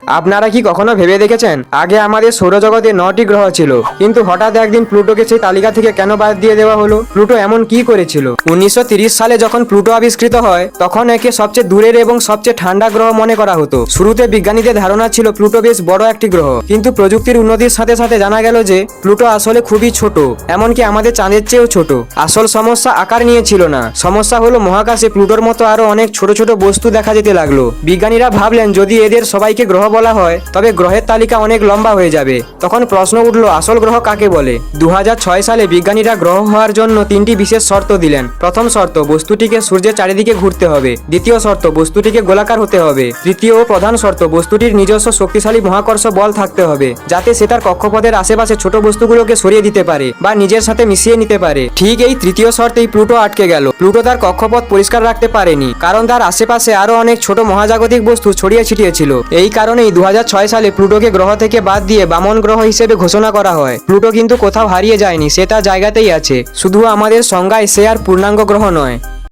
আপনারা কি কখনো ভেবে দেখেছেন আগে আমাদের সৌরজগতে 9টি গ্রহ ছিল, কিন্তু হঠাৎ একদিন প্লুটোকে সেই তালিকা থেকে কেন বাদ দিয়ে দেওয়া হলো? প্লুটো এমন কি করেছিল? 1930 সালে যখন প্লুটো আবিষ্কৃত হয় তখন একে সবচেয়ে দূরের এবং সবচেয়ে ঠান্ডা গ্রহ মনে করা হতো। শুরুতে বিজ্ঞানীদের ধারণা ছিল প্লুটো বেশ বড় একটি গ্রহ, কিন্তু প্রযুক্তির উন্নতির সাথে সাথে জানা গেল যে প্লুটো আসলে খুবই ছোট, এমনকি আমাদের চাঁদের চেয়েও ছোট। আসল সমস্যা আকার নিয়েছিল না, সমস্যা হলো মহাকাশে প্লুটোর মতো আরো অনেক ছোট ছোট বস্তু দেখা যেতে লাগলো। বিজ্ঞানীরা ভাবলেন যদি এদের সবাইকে গ্রহ বলা হয় তবে গ্রহের তালিকা অনেক লম্বা হয়ে যাবে। তখন প্রশ্ন উঠলো আসল গ্রহ কাকে বলে। 2006 সালে বিজ্ঞানীরা গ্রহ হওয়ার জন্য 3টি বিশেষ শর্ত দিলেন। প্রথম শর্ত, বস্তুটিকে সূর্যের চারিদিকে ঘুরতে হবে। দ্বিতীয় শর্ত, বস্তুটিকে গোলাকার হতে হবে। তৃতীয় ও প্রধান শর্ত, বস্তুটির নিজস্ব শক্তিশালী মহাকর্ষ বল থাকতে হবে, যাতে সে তার কক্ষপথের আশেপাশে ছোট বস্তুগুলোকে সরিয়ে দিতে পারে বা নিজের সাথে মিশিয়ে নিতে পারে। ঠিক এই তৃতীয় শর্তেই প্লুটো আটকে গেল। প্লুটো তার কক্ষপথ পরিষ্কার রাখতে পারেনি, কারণ তার আশেপাশে আরো অনেক ছোট মহাজাগতিক বস্তু ছড়িয়ে ছিটিয়ে ছিল। এই কারণেই 2006 সালে প্লুটোকে গ্রহ থেকে বাদ দিয়ে বামন গ্রহ হিসেবে ঘোষণা করা হয়। প্লুটো কিন্তু কোথাও হারিয়ে যায়নি, সে তার জায়গাতেই আছে, শুধু আমাদের সংজ্ঞায় সে আর পূর্ণাঙ্গ গ্রহ নয়।